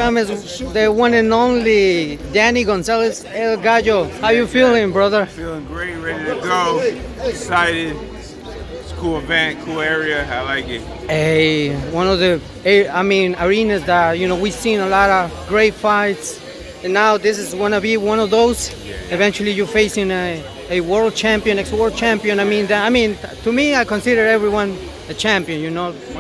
time is the one and only Danny Gonzalez, El Gallo. How you feeling, brother? Feeling great, ready to go. Excited. It's a cool event, cool area. I like it. Hey, one of the, arenas that, we've seen a lot of great fights. And now this is going to be one of those. Eventually you're facing a world champion, ex-world champion. To me, I consider everyone a champion,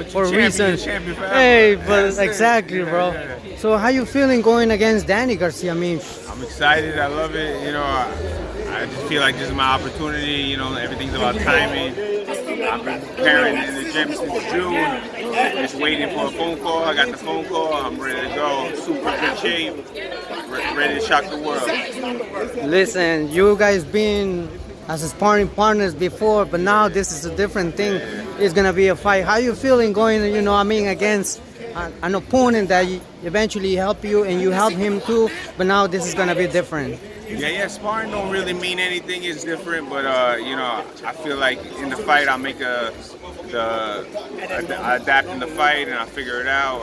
for a reason. Hey, but exactly, bro. Yeah. So how you feeling going against Danny Garcia? I'm excited. I love it. I just feel like this is my opportunity. Everything's about timing. I've been preparing in the gym since June. Just waiting for a phone call. I got the phone call. I'm ready to go. Super good shape. Ready to shock the world. Listen, you guys been as sparring partners before, but now this is a different thing. It's gonna be a fight. How you feeling going, against an opponent that eventually help you and you help him too, but now this is gonna be different? Yeah, sparring don't really mean anything. It's different, but I feel like in the fight I'll make I adapt in the fight and I figure it out.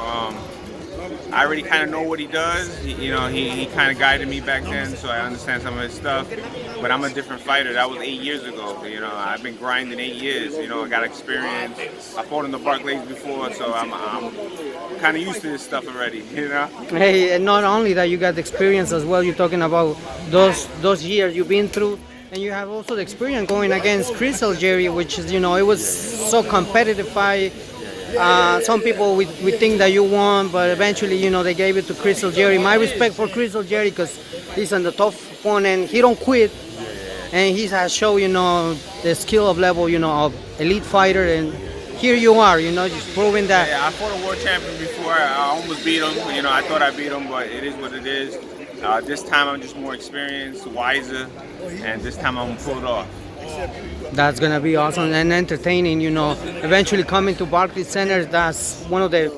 I already kind of know what he does. He kind of guided me back then, so I understand some of his stuff. But I'm a different fighter. That was 8 years ago. I've been grinding 8 years. I got experience. I fought in the Barclays before, so I'm kind of used to this stuff already. Hey, and not only that, you got experience as well. You're talking about those years you've been through, and you have also the experience going against Chris Algieri, which is, it was so competitive fight. Some people we think that you won, but eventually, they gave it to Chris Algieri. My respect for Chris Algieri because he's on the tough opponent. He don't quit, and he has shown, the skill of level, of elite fighter. And here you are, just proving that. Yeah, I fought a world champion before. I almost beat him. I thought I beat him, but it is what it is. This time I'm just more experienced, wiser, and this time I'm gonna pull it off. That's gonna be awesome and entertaining. Eventually coming to Barclays Center, that's one of the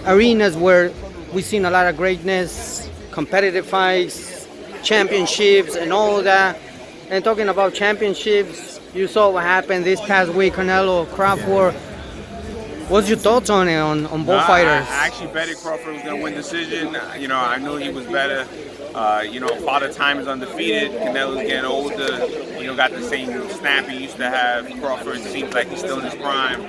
arenas where we've seen a lot of greatness, competitive fights, championships, and all that. And talking about championships, you saw what happened this past week, Canelo, Crawford. What's your thoughts on it, on both fighters? I actually betted Crawford was gonna win decision. I knew he was better. Father Time is undefeated. Canelo's getting older. Got the same snap he used to have. Crawford seems like he's still in his prime.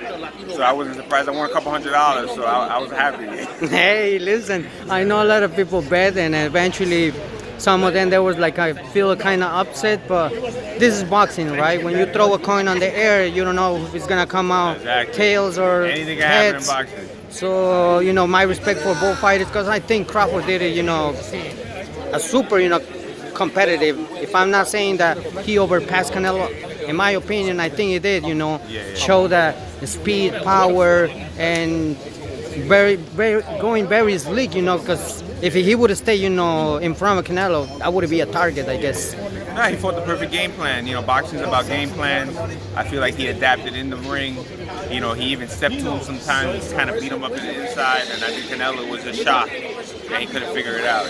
So I wasn't surprised. I won a couple $100, so I was happy. Hey, listen, I know a lot of people bet, and eventually some of them, there was I feel kind of upset, but this is boxing, right? When you throw a coin on the air, you don't know if it's going to come out tails or anything can heads. happen in boxing. So, my respect for both fighters, because I think Crawford did it, a super, competitive. If I'm not saying that he overpassed Canelo, in my opinion, I think he did, show that speed, power, and going very sleek, because if he would have stayed, in front of Canelo, that would be a target, I guess. No, he fought the perfect game plan. Boxing's about game plans. I feel like he adapted in the ring. He even stepped to him sometimes, kind of beat him up to the inside, and I think Canelo was a shock. And he couldn't figure it out,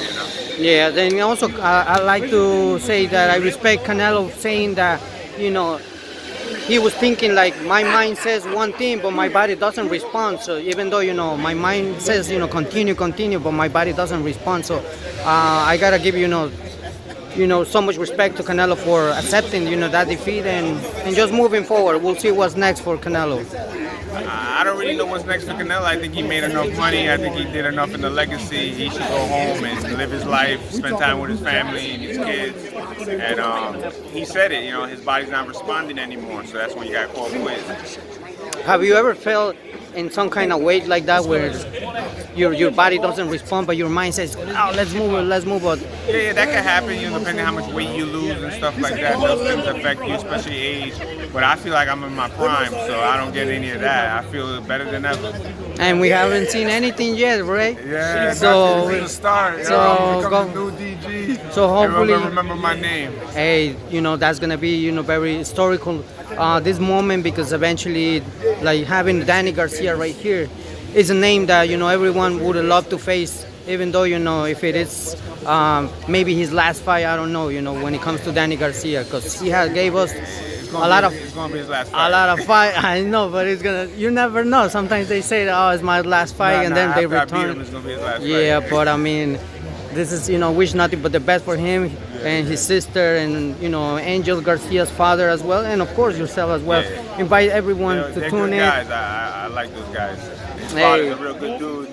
Yeah, then also I like to say that I respect Canelo saying that, he was thinking my mind says one thing, but my body doesn't respond. So even though, my mind says, continue, but my body doesn't respond. So I gotta give, so much respect to Canelo for accepting, that defeat and just moving forward. We'll see what's next for Canelo. I don't really know what's next for Canelo. I think he made enough money. I think he did enough in the legacy. He should go home and live his life, spend time with his family and his kids. And he said it, his body's not responding anymore. So that's when you got to call quits. Have you ever felt in some kind of weight like that where your body doesn't respond, but your mind says, "Oh, let's move on." Yeah, that can happen. Depending how much weight you lose and stuff like that. Those things affect you, especially age. But I feel like I'm in my prime, so I don't get any of that. I feel better than ever. And we haven't seen anything yet, right? Yeah, so that's the start. So become the new DG. So hopefully, remember my name. Hey, that's gonna be very historical this moment, because eventually, having Danny Garcia right here is a name that everyone would love to face. Even though if it is maybe his last fight, I don't know. When it comes to Danny Garcia, because he gave us It's gonna be his last fight. A lot of fight. I know, but it's gonna. You never know. Sometimes they say, "Oh, it's my last fight," and then they after I beat return. him, it's gonna be his last Yeah, fight. but I mean, this is wish nothing but the best for him and his sister, and Angel Garcia's father as well, and of course yourself as well. Yeah. Invite everyone to They're tune good in. guys. I like those guys. His Hey. father's a real good dude.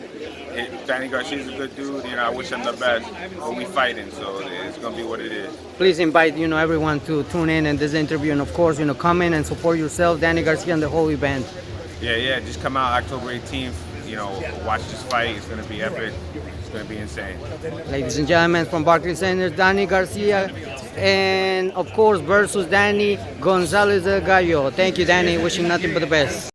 Danny Garcia's a good dude. I wish him the best. But we fighting, so it's gonna be what it is. Please invite everyone to tune in this interview, and of course come in and support yourself, Danny Garcia, and the whole event. Yeah. Just come out October 18th. Watch this fight. It's gonna be epic. It's gonna be insane. Ladies and gentlemen, from Barclays Center, Danny Garcia, and of course versus Danny Gonzalez Gallo. Thank you, Danny. Wishing nothing but the best.